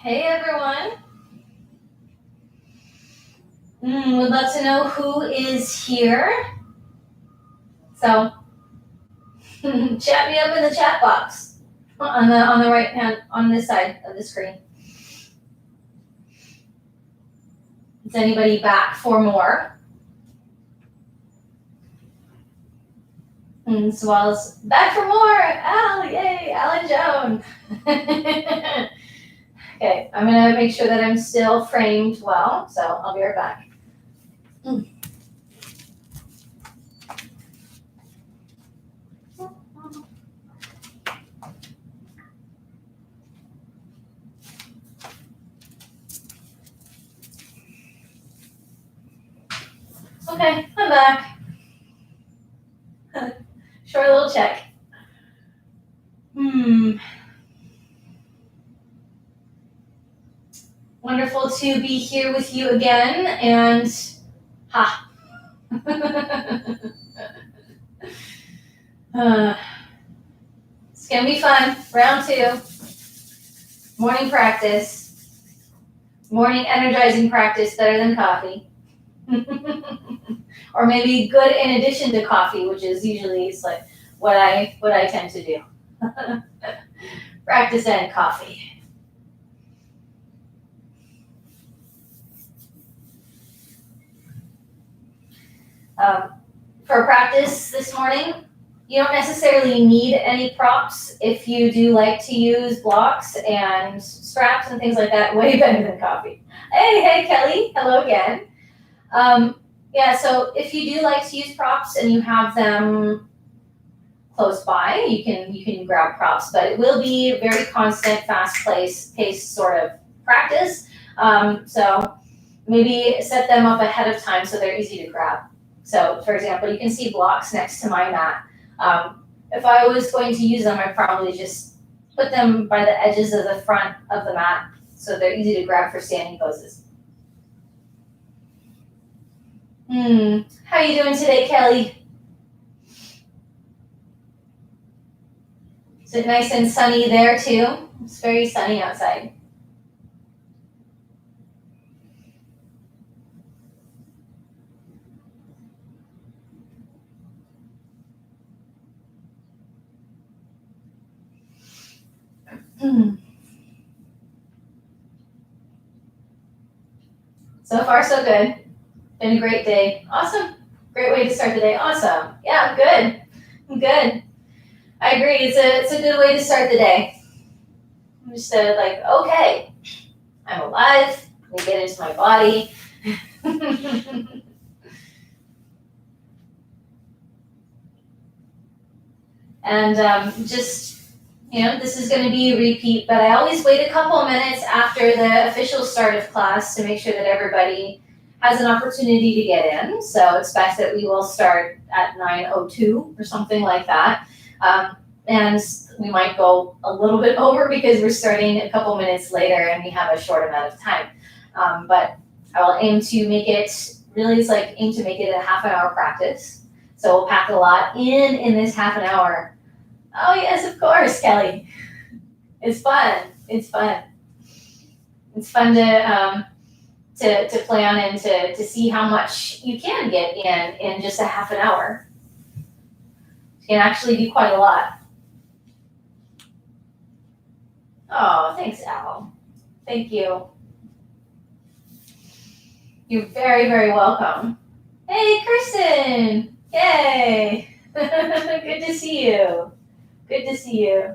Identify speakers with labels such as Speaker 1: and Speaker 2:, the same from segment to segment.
Speaker 1: Hey everyone. Would love to know who is here. So chat me up in the chat box on the right hand on this side of the screen. Is anybody back for more? As well as back for more. Al, yay, Al and Joan. Okay, I'm gonna make sure that I'm still framed well, so I'll be right back. Okay, I'm back. Short little check. Wonderful to be here with you again, and ha. It's gonna be fun. Round 2. Morning practice. Morning energizing practice, better than coffee. Or maybe good in addition to coffee, which is usually like what I tend to do. Practice and coffee. For practice this morning, you don't necessarily need any props if you do like to use blocks and straps and things like that. Way better than coffee. Hey Kelly, hello again. Yeah, so if you do like to use props and you have them close by, you can grab props, but it will be a very constant, fast-paced sort of practice. So maybe set them up ahead of time so they're easy to grab. So, for example, you can see blocks next to my mat. If I was going to use them, I'd probably just put them by the edges of the front of the mat so they're easy to grab for standing poses. How are you doing today, Kelly? Is it nice and sunny there too? It's very sunny outside. So far, so good. Been a great day. Awesome. Great way to start the day. Awesome. Yeah, I'm good. I agree. It's a good way to start the day. I'm just like, okay, I'm alive. Let me get into my body. And this is going to be a repeat, but I always wait a couple of minutes after the official start of class to make sure that everybody has an opportunity to get in. So expect that we will start at 9:02 or something like that. And we might go a little bit over because we're starting a couple minutes later and we have a short amount of time. But I will aim to make it, really it's like aim to make it a half an hour practice. So we'll pack a lot in this half an hour. Oh yes, of course, Kelly. It's fun. It's fun. It's fun to plan and to see how much you can get in just a half an hour. You can actually do quite a lot. Oh, thanks, Al. Thank you. You're very, very welcome. Hey, Kirsten. Yay. Good to see you. Good to see you.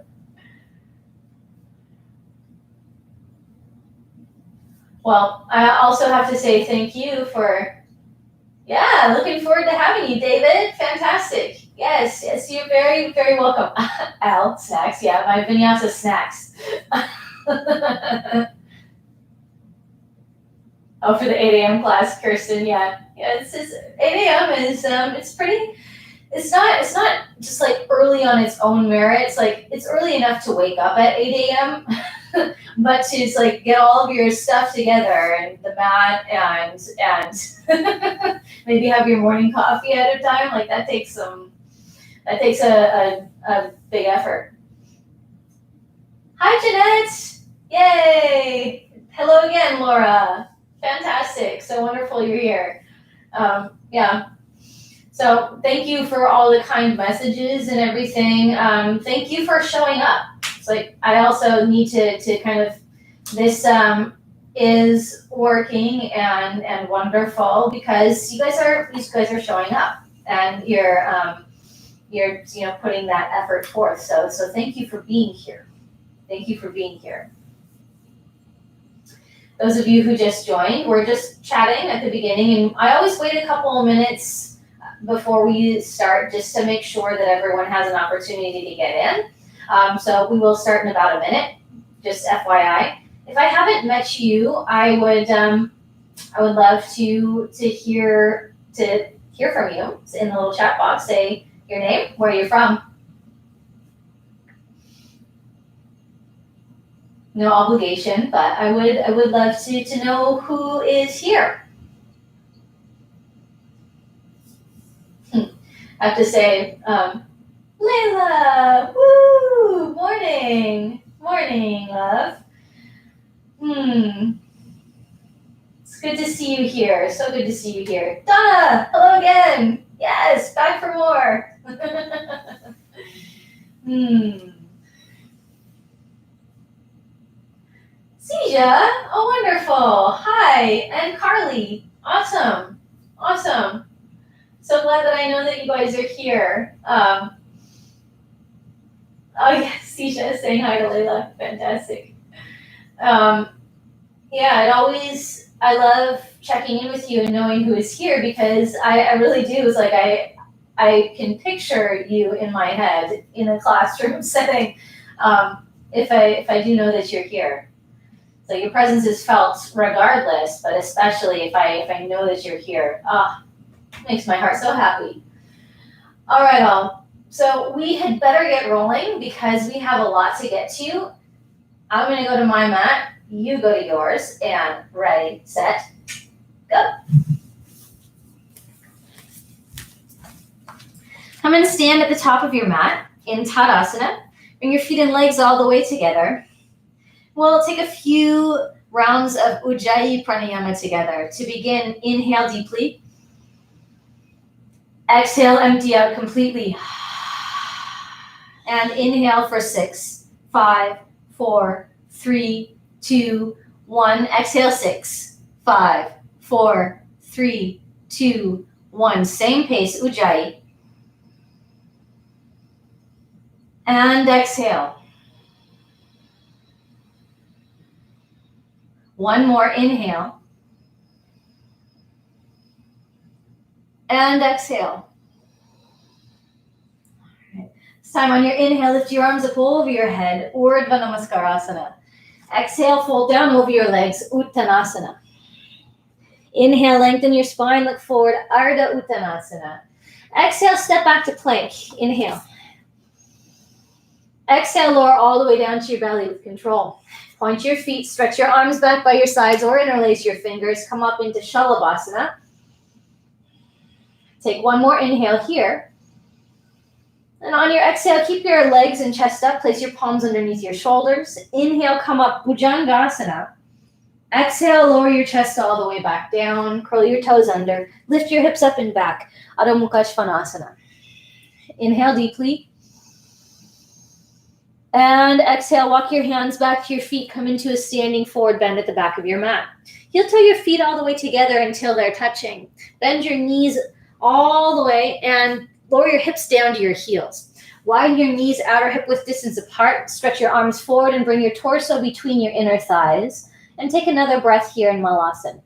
Speaker 1: Well, I also have to say thank you for, looking forward to having you, David. Fantastic. Yes, you're very, very welcome. Al, snacks, yeah, my Vinyasa snacks. Oh, for the 8 a.m. class, Kirsten, yeah. Yeah, it's 8 a.m. is, it's not just like early on its own merit. It's like, it's early enough to wake up at 8 a.m., but to just like get all of your stuff together and the mat and maybe have your morning coffee ahead of time, like that takes a big effort. Hi, Jeanette. Yay! Hello again, Laura. Fantastic. So wonderful you're here. Yeah. So thank you for all the kind messages and everything. Thank you for showing up. It's like I also need to kind of this is working and wonderful because you guys are showing up and you're putting that effort forth. So thank you for being here. Thank you for being here. Those of you who just joined, we're just chatting at the beginning, and I always wait a couple of minutes before we start just to make sure that everyone has an opportunity to get in. So we will start in about a minute, just FYI. If I haven't met you, I would love to hear from you. So in the little chat box, say your name, where you're from. No obligation, but I would love to know who is here. I have to say, Layla, woo, morning, love. It's good to see you here. So good to see you here. Donna, hello again. Yes, back for more. Cija, oh wonderful. Hi, and Carly. Awesome. So glad that I know that you guys are here. Oh yes, Cija is saying hi to Layla. Fantastic. I love checking in with you and knowing who is here because I really do. It's like I can picture you in my head in a classroom setting if I do know that you're here. So your presence is felt regardless, but especially if I know that you're here. Makes my heart so happy. All right, all. So we had better get rolling because we have a lot to get to. I'm going to go to my mat. You go to yours. And ready, set, go. I'm going to stand at the top of your mat in Tadasana. Bring your feet and legs all the way together. We'll take a few rounds of Ujjayi Pranayama together. To begin, inhale deeply. Exhale, empty out completely. And inhale for 6, 5, 4, 3, 2, 1. Exhale, 6, 5, 4, 3, 2, 1. Same pace, Ujjayi. And exhale. One more, inhale. And exhale. All right. This time on your inhale, lift your arms up over your head, Urdhva Namaskarasana. Exhale, fold down over your legs, Uttanasana. Inhale, lengthen your spine, look forward, Ardha Uttanasana. Exhale, step back to plank. Inhale. Exhale, lower all the way down to your belly with control. Point your feet, stretch your arms back by your sides or interlace your fingers. Come up into Shalabhasana. Take one more inhale here. And on your exhale, keep your legs and chest up. Place your palms underneath your shoulders. Inhale, come up, Bhujangasana. Exhale, lower your chest all the way back down. Curl your toes under. Lift your hips up and back. Adho Mukha Svanasana. Inhale deeply. And exhale, walk your hands back to your feet. Come into a standing forward bend at the back of your mat. Heel toe your feet all the way together until they're touching. Bend your knees all the way and lower your hips down to your heels. Widen your knees outer hip width distance apart. Stretch your arms forward and bring your torso between your inner thighs. And take another breath here in Malasana.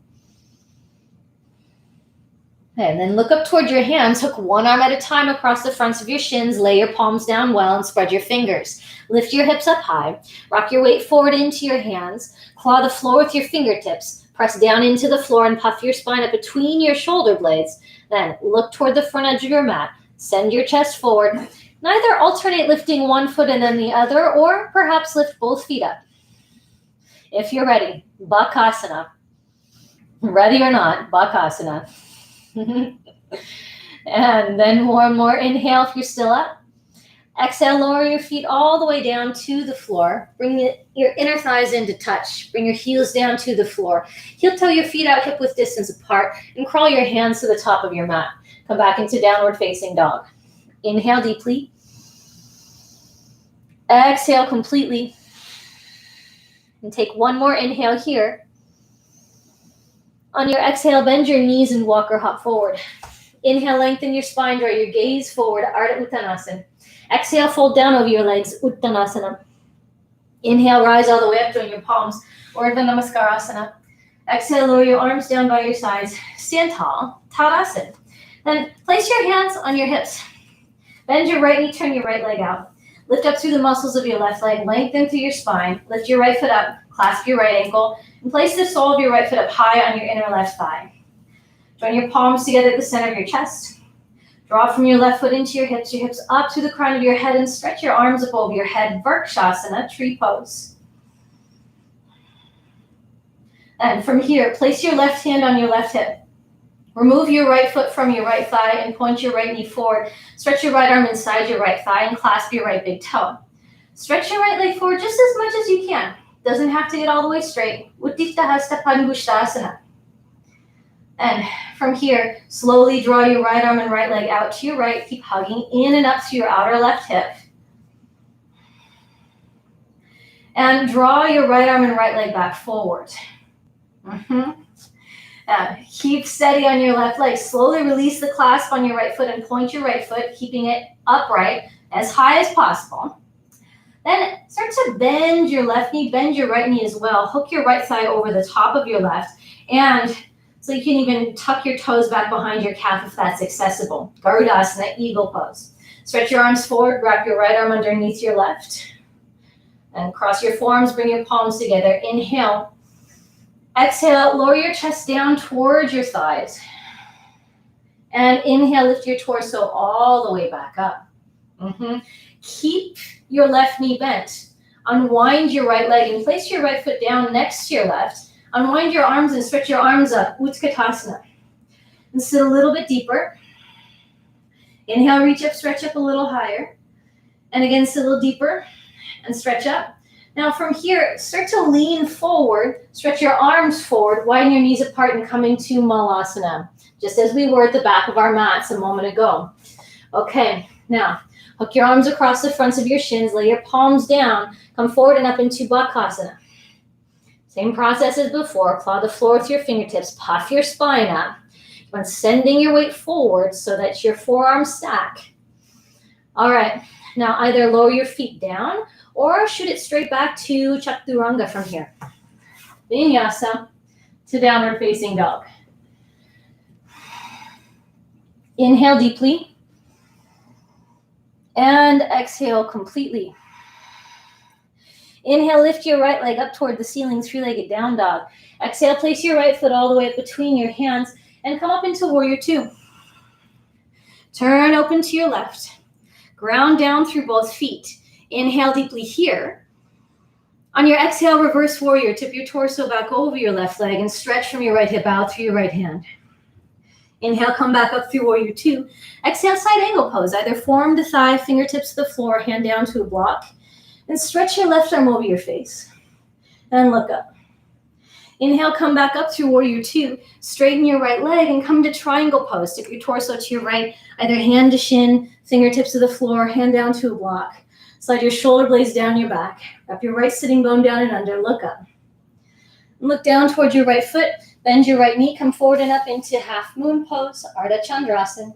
Speaker 1: Okay, and then look up toward your hands. Hook one arm at a time across the fronts of your shins. Lay your palms down well and spread your fingers. Lift your hips up high. Rock your weight forward into your hands. Claw the floor with your fingertips. Press down into the floor and puff your spine up between your shoulder blades. Then look toward the front edge of your mat. Send your chest forward. Neither alternate lifting one foot and then the other, or perhaps lift both feet up. If you're ready, Bakasana. Ready or not, Bakasana. And then one more inhale if you're still up. Exhale, lower your feet all the way down to the floor. Bring your inner thighs in to touch. Bring your heels down to the floor. Heel toe your feet out hip width distance apart and crawl your hands to the top of your mat. Come back into downward facing dog. Inhale deeply. Exhale completely. And take one more inhale here. On your exhale, bend your knees and walk or hop forward. Inhale, lengthen your spine, draw your gaze forward, Ardha Uttanasana. Exhale, fold down over your legs, Uttanasana. Inhale, rise all the way up, join your palms, Urdhva Namaskarasana. Exhale, lower your arms down by your sides, stand tall, Tadasana. Then place your hands on your hips. Bend your right knee, turn your right leg out. Lift up through the muscles of your left leg, lengthen through your spine, lift your right foot up, clasp your right ankle, and place the sole of your right foot up high on your inner left thigh. Join your palms together at the center of your chest. Draw from your left foot into your hips up to the crown of your head, and stretch your arms up over your head, Vrikshasana, tree pose. And from here, place your left hand on your left hip. Remove your right foot from your right thigh and point your right knee forward. Stretch your right arm inside your right thigh and clasp your right big toe. Stretch your right leg forward just as much as you can. Doesn't have to get all the way straight. Utthita Hasta Padangusthasana. And from here, slowly draw your right arm and right leg out to your right. Keep hugging in and up to your outer left hip. And draw your right arm and right leg back forward. Keep steady on your left leg. Slowly release the clasp on your right foot and point your right foot, keeping it upright as high as possible. Then start to bend your left knee, bend your right knee as well. Hook your right thigh over the top of your left, and so you can even tuck your toes back behind your calf if that's accessible. Garudasana, eagle pose. Stretch your arms forward, wrap your right arm underneath your left, and cross your forearms, bring your palms together. Inhale. Exhale, lower your chest down towards your thighs. And inhale, lift your torso all the way back up. Keep your left knee bent. Unwind your right leg and place your right foot down next to your left. Unwind your arms and stretch your arms up, Utkatasana. And sit a little bit deeper. Inhale, reach up, stretch up a little higher. And again, sit a little deeper and stretch up. Now from here, start to lean forward, stretch your arms forward, widen your knees apart and come into Malasana, just as we were at the back of our mats a moment ago. Okay, now hook your arms across the fronts of your shins, lay your palms down, come forward and up into Bakasana. Same process as before, claw the floor with your fingertips, puff your spine up. Keep on sending your weight forward so that your forearms stack. All right, now either lower your feet down or shoot it straight back to Chaturanga from here. Vinyasa to downward facing dog. Inhale deeply. And exhale completely. Inhale, lift your right leg up toward the ceiling, three-legged down dog. Exhale, place your right foot all the way up between your hands and come up into warrior two. Turn open to your left. Ground down through both feet. Inhale deeply here. On your exhale, reverse warrior. Tip your torso back over your left leg and stretch from your right hip out through your right hand. Inhale, come back up through warrior two. Exhale, side angle pose. Either forearm to thigh, fingertips to the floor, hand down to a block. And stretch your left arm over your face. And look up. Inhale, come back up through warrior two. Straighten your right leg and come to triangle pose. Tip your torso to your right. Either hand to shin, fingertips to the floor, hand down to a block. Slide your shoulder blades down your back. Wrap your right sitting bone down and under. Look up. And look down towards your right foot. Bend your right knee. Come forward and up into half moon pose, Ardha Chandrasana.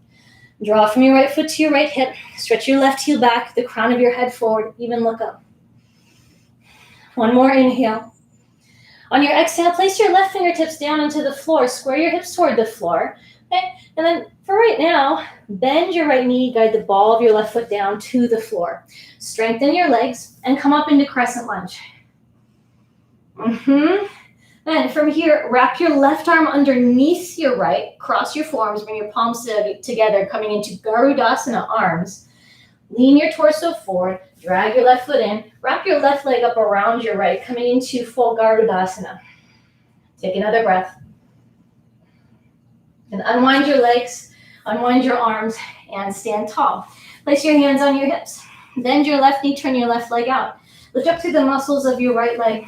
Speaker 1: Draw from your right foot to your right hip. Stretch your left heel back, the crown of your head forward. Even look up. One more inhale. On your exhale, place your left fingertips down onto the floor. Square your hips toward the floor. Okay? And then for right now, bend your right knee, guide the ball of your left foot down to the floor. Strengthen your legs and come up into crescent lunge. Then from here, wrap your left arm underneath your right, cross your forearms, bring your palms together, coming into Garudasana arms. Lean your torso forward, drag your left foot in, wrap your left leg up around your right, coming into full Garudasana. Take another breath. And unwind your legs, unwind your arms, and stand tall. Place your hands on your hips. Bend your left knee, turn your left leg out. Lift up through the muscles of your right leg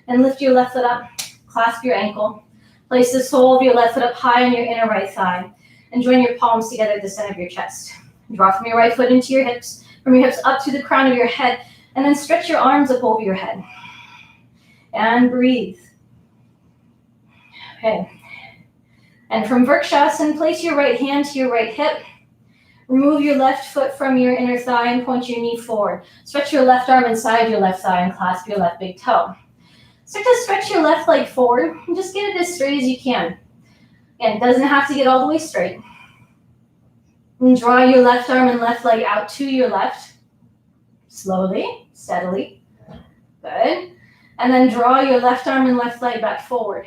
Speaker 1: and lift your left foot up. Clasp your ankle. Place the sole of your left foot up high on your inner right thigh and join your palms together at the center of your chest. Draw from your right foot into your hips, from your hips up to the crown of your head, and then stretch your arms up over your head. And breathe. Okay. And from Vrikshasana, place your right hand to your right hip. Remove your left foot from your inner thigh and point your knee forward. Stretch your left arm inside your left thigh and clasp your left big toe. Start to stretch your left leg forward and just get it as straight as you can. Again, it doesn't have to get all the way straight. And draw your left arm and left leg out to your left. Slowly, steadily. Good. And then draw your left arm and left leg back forward.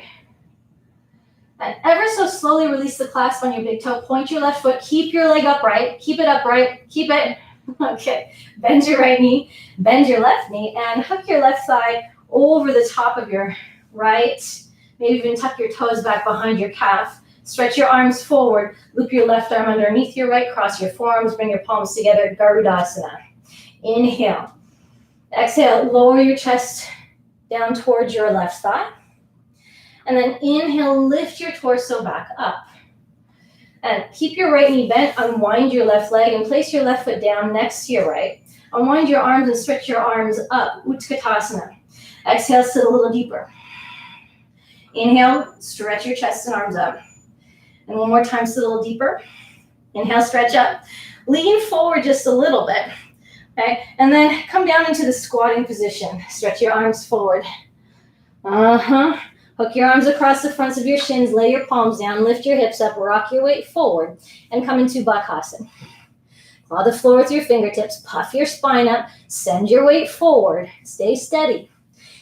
Speaker 1: And ever so slowly release the clasp on your big toe. Point your left foot. Keep your leg upright. Keep it upright. Keep it. Okay. Bend your right knee. Bend your left knee. And hook your left thigh over the top of your right. Maybe even tuck your toes back behind your calf. Stretch your arms forward. Loop your left arm underneath your right. Cross your forearms. Bring your palms together. Garudasana. Inhale. Exhale. Lower your chest down towards your left thigh. And then inhale, lift your torso back up. And keep your right knee bent, unwind your left leg, and place your left foot down next to your right. Unwind your arms and stretch your arms up, Utkatasana. Exhale, sit a little deeper. Inhale, stretch your chest and arms up. And one more time, sit a little deeper. Inhale, stretch up. Lean forward just a little bit. Okay? And then come down into the squatting position. Stretch your arms forward. Hook your arms across the fronts of your shins, lay your palms down, lift your hips up, rock your weight forward, and come into Bakasana. Claw the floor with your fingertips, puff your spine up, send your weight forward, stay steady.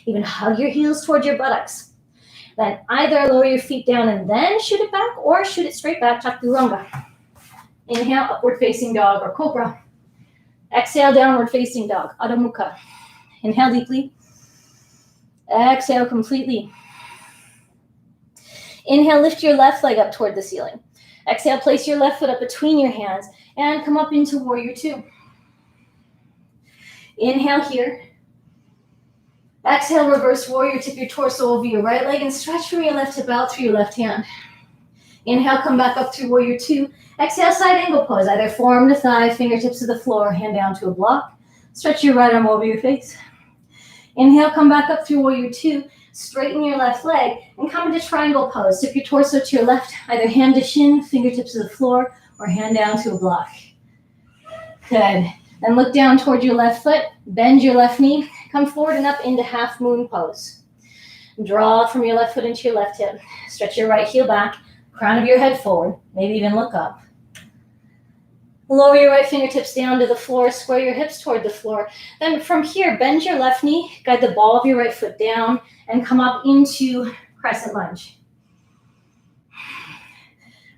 Speaker 1: Even hug your heels towards your buttocks. Then either lower your feet down and then shoot it back, or shoot it straight back, Chaturanga. Inhale, upward facing dog or cobra. Exhale, downward facing dog, Adho Mukha. Inhale deeply. Exhale completely. Inhale, lift your left leg up toward the ceiling. Exhale, place your left foot up between your hands and come up into Warrior Two. Inhale here. Exhale, reverse warrior. Tip your torso over your right leg and stretch from your left hip out through your left hand. Inhale, come back up through Warrior Two. Exhale, side angle pose. Either forearm to thigh, fingertips to the floor, hand down to a block. Stretch your right arm over your face. Inhale, come back up through Warrior Two. Straighten your left leg and come into triangle pose. Tip your torso to your left, either hand to shin, fingertips to the floor, or hand down to a block. Good. Then look down toward your left foot, bend your left knee, come forward and up into half moon pose. Draw from your left foot into your left hip. Stretch your right heel back, crown of your head forward, maybe even look up. Lower your right fingertips down to the floor, square your hips toward the floor. Then from here, bend your left knee, guide the ball of your right foot down, and come up into crescent lunge.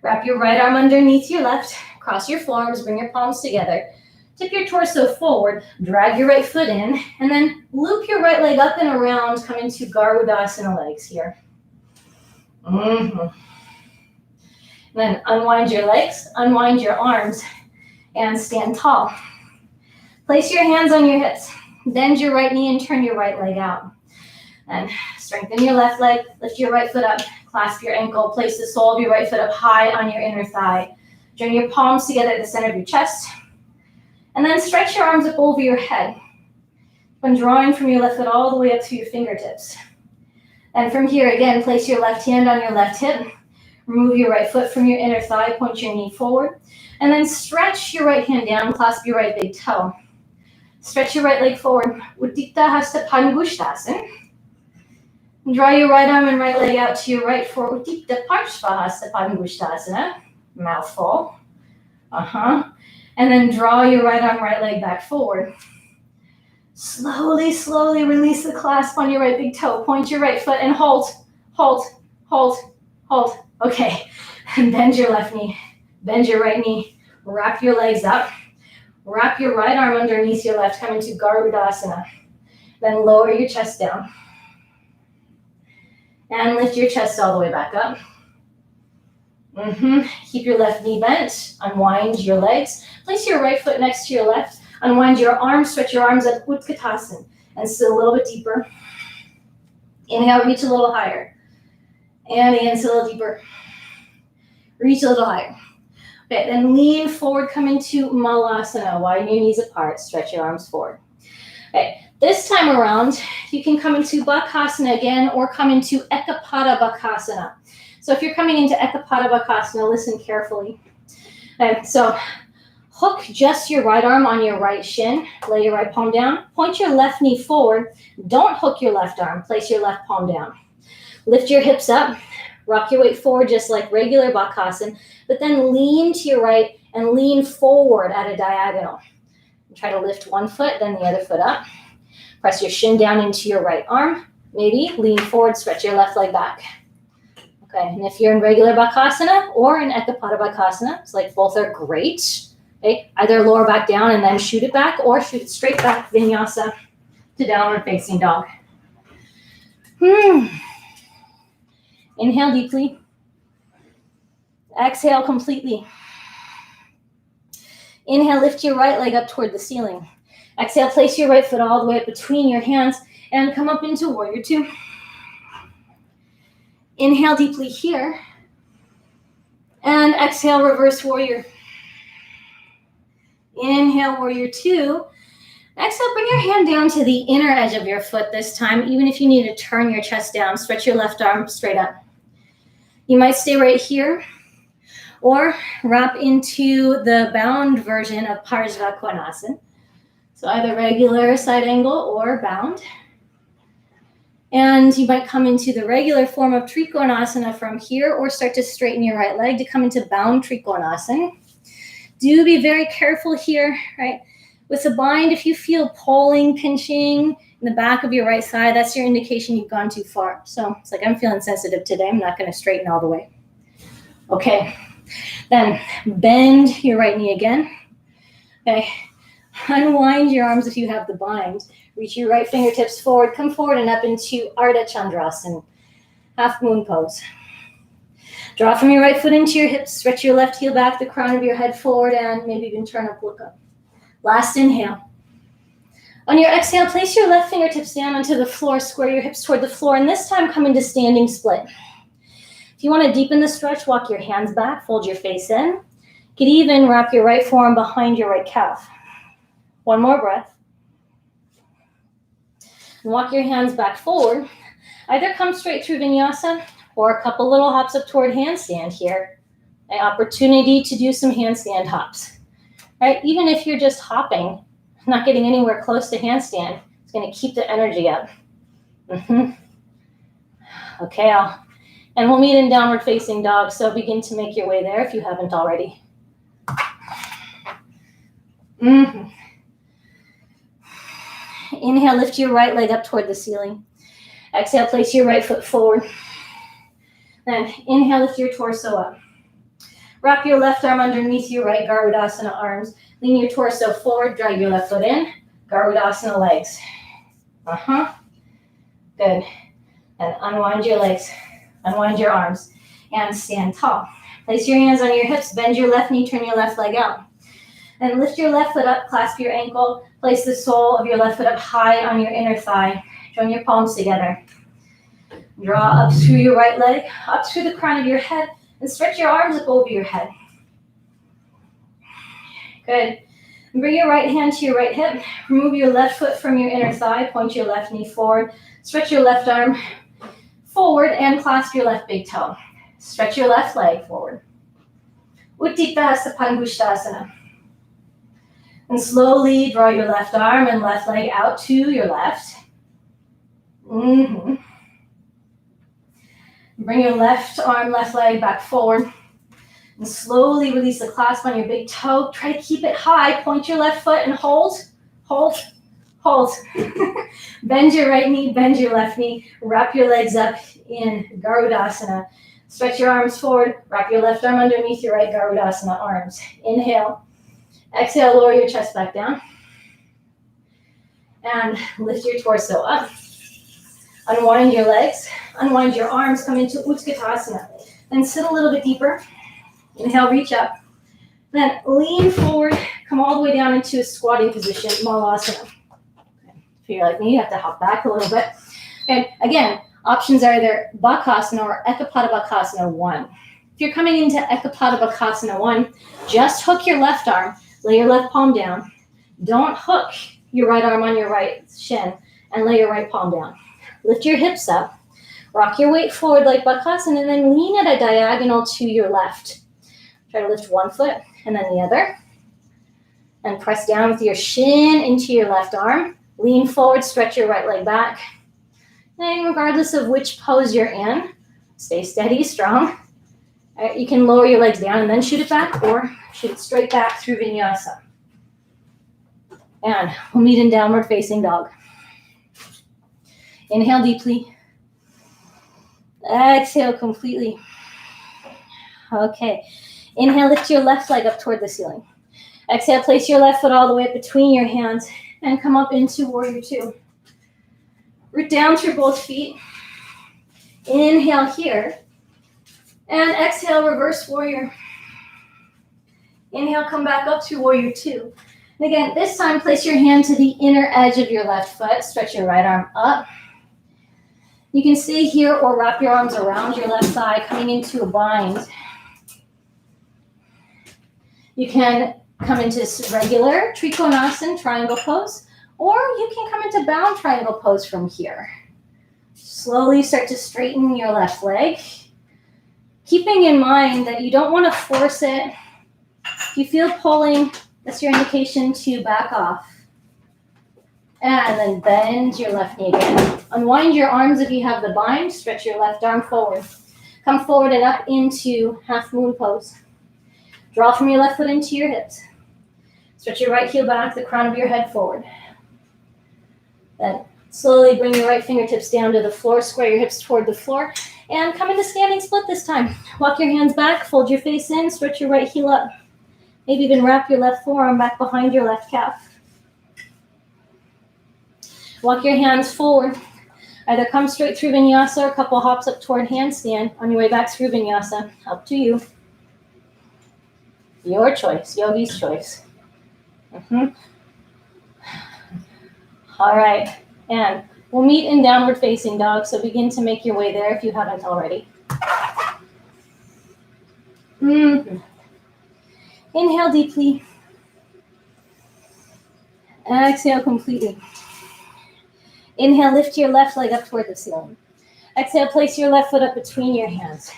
Speaker 1: Wrap your right arm underneath your left, cross your forearms, bring your palms together. Tip your torso forward, drag your right foot in, and then loop your right leg up and around, come into Garudasana legs here. And then unwind your legs, unwind your arms, and stand tall. Place your hands on your hips. Bend your right knee and turn your right leg out. And strengthen your left leg. Lift your right foot up. Clasp your ankle. Place the sole of your right foot up high on your inner thigh. Join your palms together at the center of your chest. And then stretch your arms up over your head. When drawing from your left foot all the way up to your fingertips. And from here, again, place your left hand on your left hip. Remove your right foot from your inner thigh. Point your knee forward. And then stretch your right hand down, clasp your right big toe. Stretch your right leg forward. Uddita Hasta Padangusthasana. Draw your right arm and right leg out to your right for Uddita Parshva Hasta Padangusthasana. Mouthful. And then draw your right arm, right leg back forward. Slowly, slowly release the clasp on your right big toe. Point your right foot and hold, hold, hold, hold. Okay. And bend your left knee. Bend your right knee, wrap your legs up, wrap your right arm underneath your left, come into Garudasana. Then lower your chest down. And lift your chest all the way back up. Keep your left knee bent, unwind your legs. Place your right foot next to your left, Unwind your arms, stretch your arms up, Utkatasana, and sit a little bit deeper. Inhale, reach a little higher. And again, sit a little deeper. Reach a little higher. Okay, then lean forward, come into Malasana. Widen your knees apart, stretch your arms forward. Okay, this time around, you can come into Bakasana again or come into Ekapada Bakasana. So if you're coming into Ekapada Bakasana, listen carefully. Okay, so hook just your right arm on your right shin. Lay your right palm down. Point your left knee forward. Don't hook your left arm. Place your left palm down. Lift your hips up. Rock your weight forward just like regular Bakasana, but then lean to your right and lean forward at a diagonal. Try to lift one foot, then the other foot up. Press your shin down into your right arm. Maybe lean forward, stretch your left leg back. Okay, and if you're in regular Bakasana or in Ekapada Bakasana, it's like both are great. Okay, either lower back down and then shoot it back or shoot it straight back, Vinyasa, to downward facing dog. Inhale deeply. Exhale completely. Inhale, lift your right leg up toward the ceiling. Exhale, place your right foot all the way up between your hands and come up into Warrior Two. Inhale deeply here. And exhale, reverse warrior. Inhale, Warrior Two. Exhale, bring your hand down to the inner edge of your foot this time, even if you need to turn your chest down. Stretch your left arm straight up. You might stay right here or wrap into the bound version of Parsva Konasana. So either regular side angle or bound. And you might come into the regular form of Trikonasana from here or start to straighten your right leg to come into bound Trikonasana. Do be very careful here, right? With the bind, if you feel pulling, pinching in the back of your right side, that's your indication you've gone too far. So it's like, I'm feeling sensitive today. I'm not going to straighten all the way. Okay, then bend your right knee again. Okay, unwind your arms if you have the bind. Reach your right fingertips forward, come forward and up into Ardha Chandrasana, half moon pose. Draw from your right foot into your hips, stretch your left heel back, the crown of your head forward, and maybe even turn up, look up. Last inhale. On your exhale, place your left fingertips down onto the floor, square your hips toward the floor, and this time come into standing split. If you want to deepen the stretch, walk your hands back, fold your face in. Get even, wrap your right forearm behind your right calf. One more breath. And walk your hands back forward. Either come straight through Vinyasa or a couple little hops up toward handstand here. An opportunity to do some handstand hops. Right? Even if you're just hopping, not getting anywhere close to handstand, it's going to keep the energy up. Okay, and we'll meet in downward facing dog, so begin to make your way there if you haven't already. Inhale, lift your right leg up toward the ceiling. Exhale, place your right foot forward. Then inhale, lift your torso up. Wrap your left arm underneath your right Garudasana arms. Lean your torso forward, drag your left foot in. Garudasana legs. Good. And unwind your legs. Unwind your arms. And stand tall. Place your hands on your hips, bend your left knee, turn your left leg out. And lift your left foot up, clasp your ankle. Place the sole of your left foot up high on your inner thigh. Join your palms together. Draw up through your right leg, up through the crown of your head, and stretch your arms up over your head. Good. And bring your right hand to your right hip. Remove your left foot from your inner thigh. Point your left knee forward. Stretch your left arm forward and clasp your left big toe. Stretch your left leg forward. Utthita Hasta Pangushtasana. And slowly draw your left arm and left leg out to your left. Bring your left arm, left leg back forward. And slowly release the clasp on your big toe. Try to keep it high. Point your left foot and hold, hold, hold. Bend your right knee, bend your left knee. Wrap your legs up in Garudasana. Stretch your arms forward. Wrap your left arm underneath your right Garudasana arms. Inhale. Exhale, lower your chest back down. And lift your torso up. Unwind your legs. Unwind your arms. Come into Utkatasana. Then sit a little bit deeper. Inhale, reach up.
Speaker 2: Then lean forward, come all the way down into a squatting position, Malasana. Okay. If you're like me, you have to hop back a little bit. And again, options are either Bakasana or Ekapada Bakasana 1. If you're coming into Ekapada Bakasana 1, just hook your left arm, lay your left palm down. Don't hook your right arm on your right shin and lay your right palm down. Lift your hips up, rock your weight forward like Bakasana, and then lean at a diagonal to your left. Try to lift one foot and then the other. And press down with your shin into your left arm. Lean forward, stretch your right leg back. And regardless of which pose you're in, stay steady, strong. All right, you can lower your legs down and then shoot it back, or shoot it straight back through Vinyasa. And we'll meet in downward facing dog. Inhale deeply. Exhale completely. Okay. Inhale, lift your left leg up toward the ceiling. Exhale, place your left foot all the way up between your hands and come up into Warrior Two. Root down through both feet. Inhale here. And exhale, reverse warrior. Inhale, come back up through Warrior Two. And again, this time, place your hand to the inner edge of your left foot. Stretch your right arm up. You can stay here or wrap your arms around your left thigh, coming into a bind. You can come into regular Trikonasana, triangle pose, or you can come into bound triangle pose from here. Slowly start to straighten your left leg, keeping in mind that you don't want to force it. If you feel pulling, that's your indication to back off. And then bend your left knee again. Unwind your arms if you have the bind. Stretch your left arm forward. Come forward and up into half moon pose. Draw from your left foot into your hips. Stretch your right heel back, the crown of your head forward. Then slowly bring your right fingertips down to the floor. Square your hips toward the floor. And come into standing split this time. Walk your hands back, fold your face in, stretch your right heel up. Maybe even wrap your left forearm back behind your left calf. Walk your hands forward. Either come straight through Vinyasa or a couple hops up toward handstand on your way back through Vinyasa. Up to you. Your choice, yogi's choice. All right, and we'll meet in downward facing dog, so begin to make your way there if you haven't already. Inhale deeply. Exhale completely. Inhale, lift your left leg up toward the ceiling. Exhale, place your left foot up between your hands.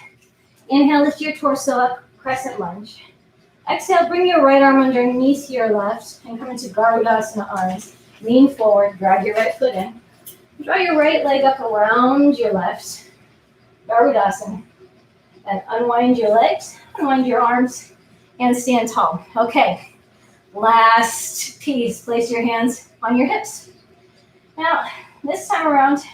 Speaker 2: Inhale, lift your torso up, crescent lunge. Exhale, bring your right arm underneath your left and come into Garudasana arms. Lean forward, drag your right foot in. Draw your right leg up around your left. Garudasana. And unwind your legs, unwind your arms, and stand tall. Okay, last piece. Place your hands on your hips. Now, this time around,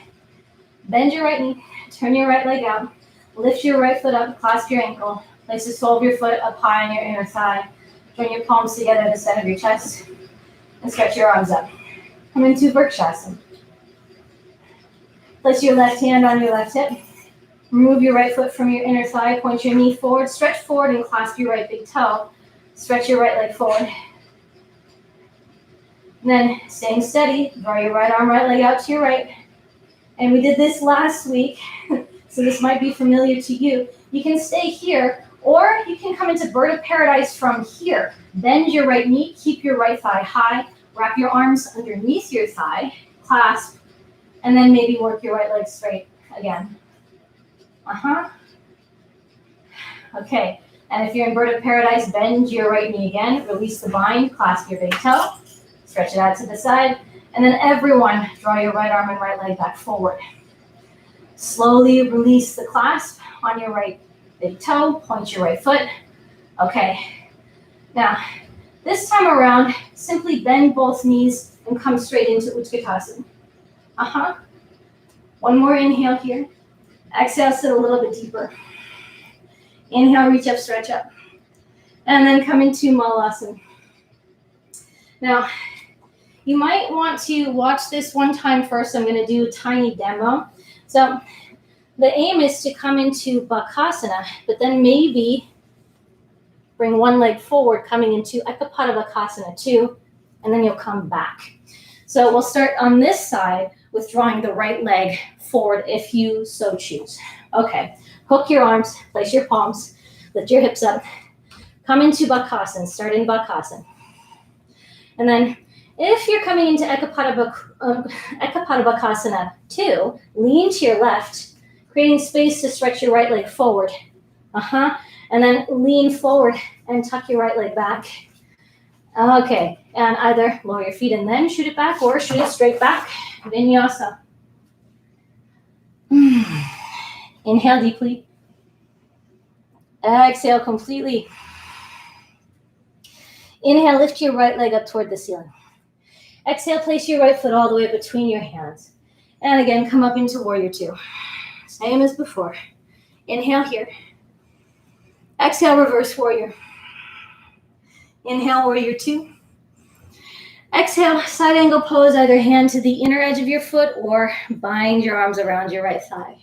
Speaker 2: bend your right knee, turn your right leg out, lift your right foot up, clasp your ankle, place the sole of your foot up high on your inner thigh, join your palms together at the center of your chest, and stretch your arms up. Come into Vrikshasana. Place your left hand on your left hip, remove your right foot from your inner thigh, point your knee forward, stretch forward and clasp your right big toe, stretch your right leg forward. And then, staying steady, draw your right arm, right leg out to your right. And we did this last week, so this might be familiar to you. You can stay here, or you can come into Bird of Paradise from here. Bend your right knee, keep your right thigh high, wrap your arms underneath your thigh, clasp, and then maybe work your right leg straight again. Okay, and if you're in Bird of Paradise, bend your right knee again, release the bind, clasp your big toe. Stretch it out to the side, and then everyone draw your right arm and right leg back forward. Slowly release the clasp on your right big toe, point your right foot. Okay, now this time around, simply bend both knees and come straight into Utkatasana. One more inhale here. Exhale, sit a little bit deeper. Inhale, reach up, stretch up. And then come into Malasana. Now, you might want to watch this one time first. I'm going to do a tiny demo. So the aim is to come into Bakasana, but then maybe Bring one leg forward, coming into Ekapadabakasana 2, and then you'll come back. So we'll start on this side with drawing the right leg forward if you so choose. Okay, hook your arms, place your palms, lift your hips up, come into Bakasana, start in Bakasana. And then if you're coming into Ekapadabakasana 2, lean to your left, creating space to stretch your right leg forward. And then lean forward and tuck your right leg back. Okay, and either lower your feet and then shoot it back or shoot it straight back. Vinyasa. Inhale deeply. Exhale completely. Inhale, lift your right leg up toward the ceiling. Exhale, place your right foot all the way between your hands. And again, come up into Warrior 2. Same as before. Inhale here. Exhale, reverse warrior. Inhale, Warrior 2. Exhale, side angle pose, either hand to the inner edge of your foot or bind your arms around your right thigh.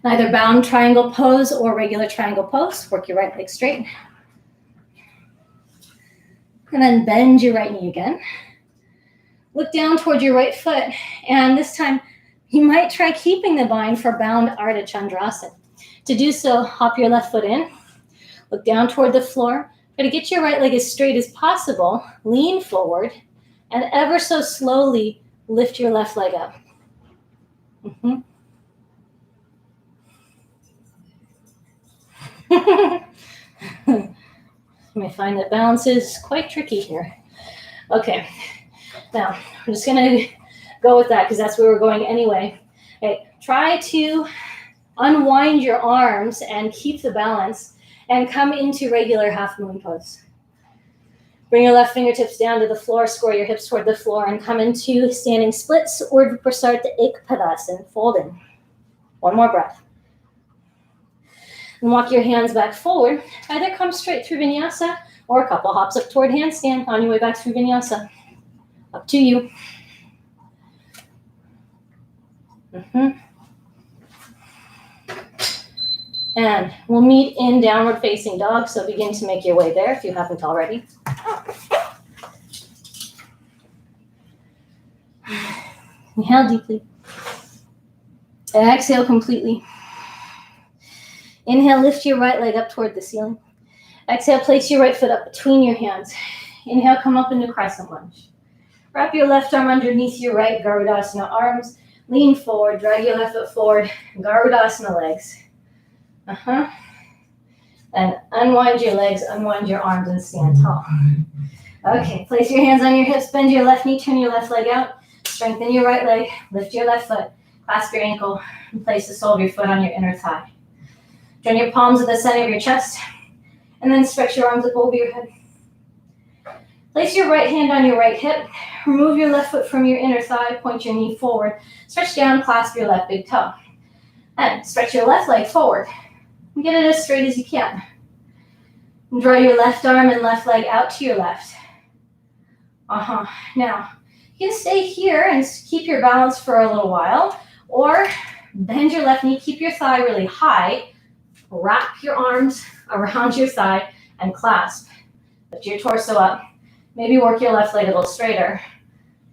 Speaker 2: Either bound triangle pose or regular triangle pose. Work your right leg straight. And then bend your right knee again. Look down toward your right foot. And this time, you might try keeping the bind for bound Ardha Chandrasana. To do so, hop your left foot in. Look down toward the floor. Try to get your right leg as straight as possible. Lean forward. And ever so slowly, lift your left leg up. You may find that balance is quite tricky here. Okay, now I'm just gonna go with that because that's where we're going anyway. Okay, try to unwind your arms and keep the balance and come into regular half moon pose. Bring your left fingertips down to the floor, score your hips toward the floor, and come into standing splits, Urdhva Prasarita Ekpadasana, fold in. One more breath. And walk your hands back forward. Either come straight through Vinyasa or a couple hops up toward handstand on your way back through Vinyasa. Up to you. And we'll meet in downward facing dog, so begin to make your way there if you haven't already. Inhale deeply. Exhale completely. Inhale, lift your right leg up toward the ceiling. Exhale, place your right foot up between your hands. Inhale, come up into crescent lunge. Wrap your left arm underneath your right, Garudasana arms. Lean forward, drag your left foot forward, Garudasana legs. And unwind your legs, unwind your arms, and stand tall. Okay, place your hands on your hips, bend your left knee, turn your left leg out. Strengthen your right leg, lift your left foot, clasp your ankle, and place the sole of your foot on your inner thigh. Join your palms at the center of your chest, and then stretch your arms up over your head. Place your right hand on your right hip, remove your left foot from your inner thigh, point your knee forward, stretch down, clasp your left big toe. And stretch your left leg forward. And get it as straight as you can. And draw your left arm and left leg out to your left. Now, you can stay here and keep your balance for a little while, or bend your left knee, keep your thigh really high, wrap your arms around your thigh and clasp. Lift your torso up. Maybe work your left leg a little straighter.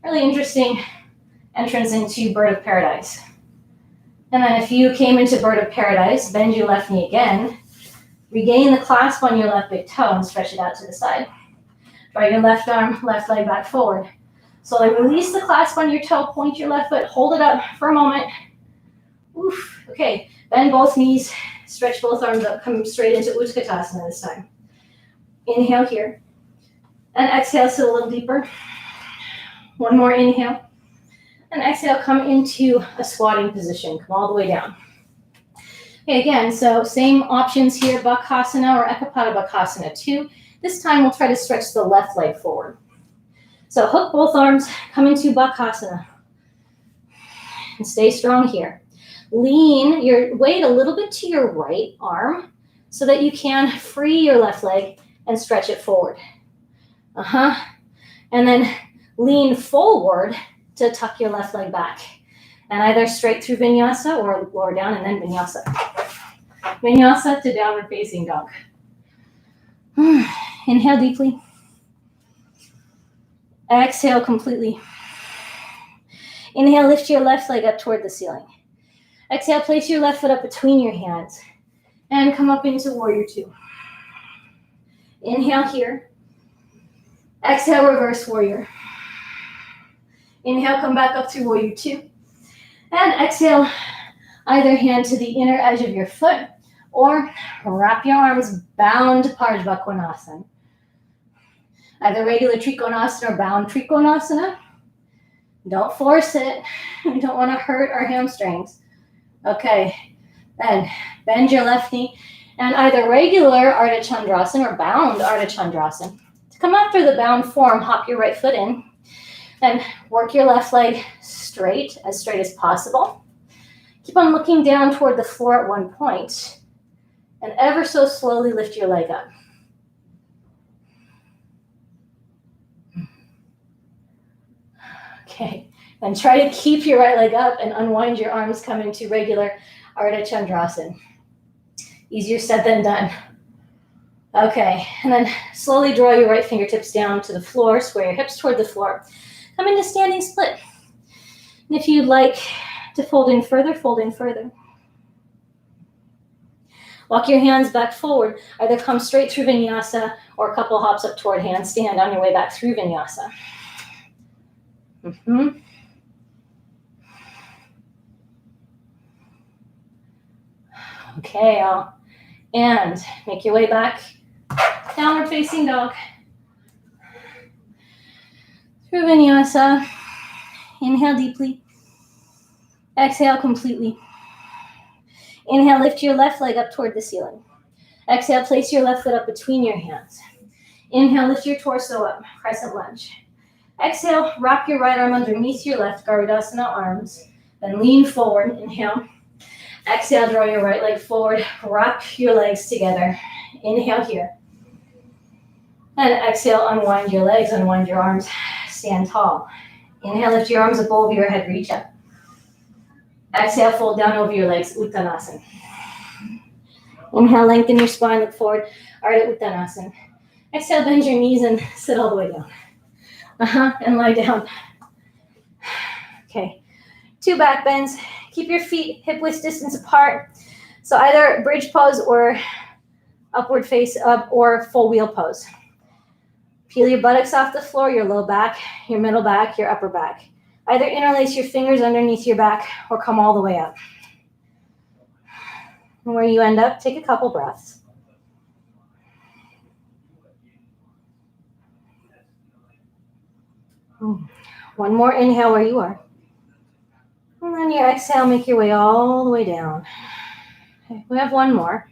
Speaker 2: Really interesting entrance into Bird of Paradise. And then if you came into Bird of Paradise, bend your left knee again. Regain the clasp on your left big toe and stretch it out to the side. Draw your left arm, left leg back forward. Slowly release the clasp on your toe, point your left foot, hold it up for a moment. Oof. Okay, bend both knees. Stretch both arms up, come straight into Utkatasana this time. Inhale here. And exhale, sit a little deeper. One more inhale. And exhale, come into a squatting position. Come all the way down. Okay, again, so same options here, Bakasana or Ekapadabakasana 2. This time we'll try to stretch the left leg forward. So hook both arms, come into Bakasana. And stay strong here. Lean your weight a little bit to your right arm so that you can free your left leg and stretch it forward. And then lean forward to tuck your left leg back. And either straight through Vinyasa or lower down and then Vinyasa. Vinyasa to downward facing dog. Inhale deeply. Exhale completely. Inhale, lift your left leg up toward the ceiling. Exhale, place your left foot up between your hands and come up into warrior two. Inhale here. Exhale, reverse warrior. Inhale, come back up to warrior two. And exhale, either hand to the inner edge of your foot or wrap your arms bound Parshva. Either regular Trikonasana or bound Trikonasana. Don't force it. You don't want to hurt our hamstrings. Okay, then bend your left knee and either regular Ardha Chandrasana or bound Ardha Chandrasana. To come after the bound form, hop your right foot in. Then work your left leg straight as possible. Keep on looking down toward the floor at one point and ever so slowly lift your leg up. Okay, then try to keep your right leg up and unwind your arms, come into regular Ardha Chandrasana. Easier said than done. Okay, and then slowly draw your right fingertips down to the floor, square your hips toward the floor. Come into standing split. And if you'd like to fold in further, fold in further. Walk your hands back forward. Either come straight through Vinyasa or a couple hops up toward handstand on your way back through Vinyasa. Okay, and make your way back. Downward facing dog. Through Vinyasa. Inhale deeply. Exhale completely. Inhale, lift your left leg up toward the ceiling. Exhale, place your left foot up between your hands. Inhale, lift your torso up, crescent lunge. Exhale, wrap your right arm underneath your left, Garudasana arms. Then lean forward, inhale. Exhale, draw your right leg forward, wrap your legs together. Inhale here. And exhale, unwind your legs, unwind your arms, stand tall. Inhale, lift your arms up over your head, reach up. Exhale, fold down over your legs, Uttanasana. Inhale, lengthen your spine, look forward, Ardha Uttanasana. Exhale, bend your knees and sit all the way down. And lie down. Okay, 2 back bends. Keep your feet hip width distance apart. So either bridge pose or upward face up or full wheel pose. Peel your buttocks off the floor, your low back, your middle back, your upper back. Either interlace your fingers underneath your back or come all the way up. And where you end up, take a couple breaths. One more inhale where you are. And then your exhale, make your way all the way down. Okay, we have one more.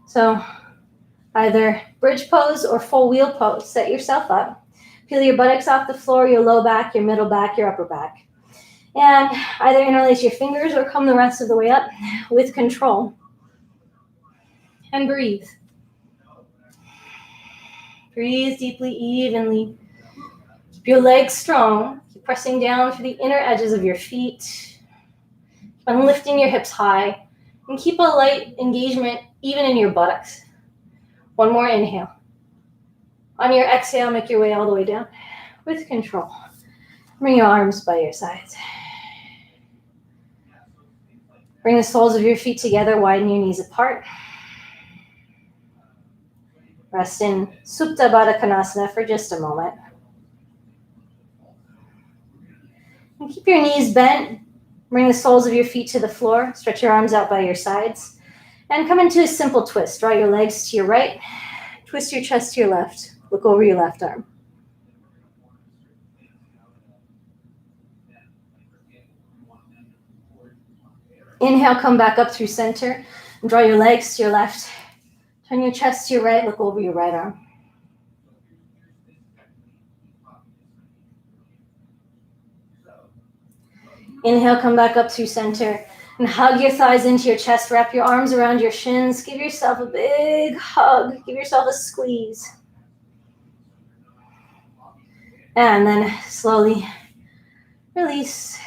Speaker 2: So either bridge pose or full wheel pose. Set yourself up. Peel your buttocks off the floor, your low back, your middle back, your upper back. And either interlace your fingers or come the rest of the way up with control. And breathe. Breathe deeply, evenly. Keep your legs strong. Keep pressing down for the inner edges of your feet. Keep on lifting your hips high. And keep a light engagement even in your buttocks. One more inhale. On your exhale, make your way all the way down with control. Bring your arms by your sides. Bring the soles of your feet together, widen your knees apart. Rest in Supta Baddha Konasana for just a moment. And keep your knees bent. Bring the soles of your feet to the floor. Stretch your arms out by your sides. And come into a simple twist. Draw your legs to your right. Twist your chest to your left. Look over your left arm. Inhale, come back up through center. And draw your legs to your left. Turn your chest to your right. Look over your right arm. Inhale, come back up through center. And hug your thighs into your chest. Wrap your arms around your shins. Give yourself a big hug. Give yourself a squeeze. And then slowly release.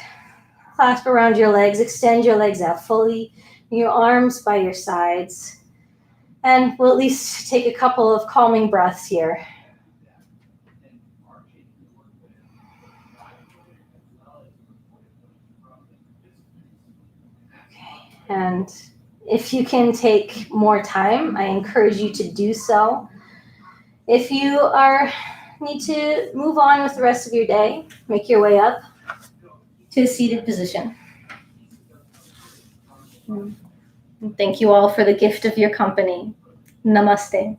Speaker 2: Clasp around your legs. Extend your legs out fully. Your arms by your sides. And we'll at least take a couple of calming breaths here. Okay. And if you can take more time, I encourage you to do so. If you need to move on with the rest of your day, make your way up to a seated position. And thank you all for the gift of your company. Namaste.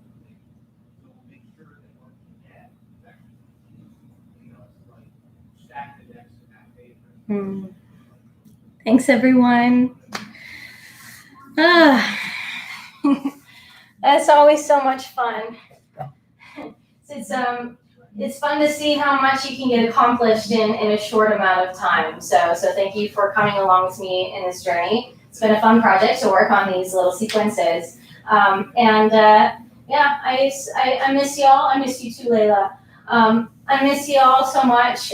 Speaker 2: Thanks, everyone. That's always so much fun. It's fun to see how much you can get accomplished in a short amount of time. So thank you for coming along with me in this journey. It's been a fun project to work on these little sequences. Yeah, I miss y'all. I miss you too, Layla. I miss y'all so much.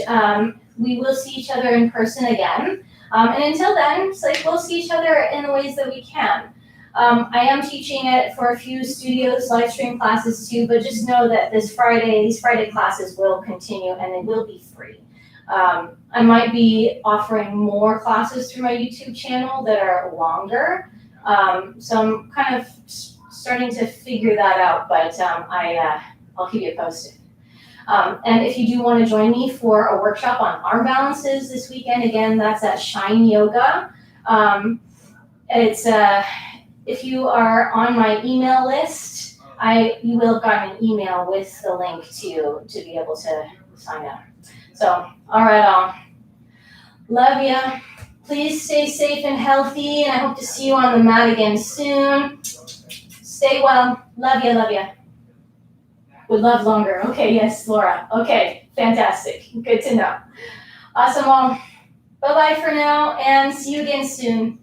Speaker 2: We will see each other in person again. And until then, it's like we'll see each other in the ways that we can. I am teaching it for a few studios, live stream classes too, but just know that these Friday classes will continue and they will be free. I might be offering more classes through my YouTube channel that are longer. So I'm kind of starting to figure that out, but I'll keep you posted. And if you do want to join me for a workshop on arm balances this weekend, again, that's at Shine Yoga. If you are on my email list, you will have gotten an email with the link to be able to sign up. So, all right, love ya. Please stay safe and healthy, and I hope to see you on the mat again soon. Stay well. Love ya, love ya. Would love longer. Okay, yes, Laura. Okay, fantastic. Good to know. Awesome, all. Bye-bye for now, and see you again soon.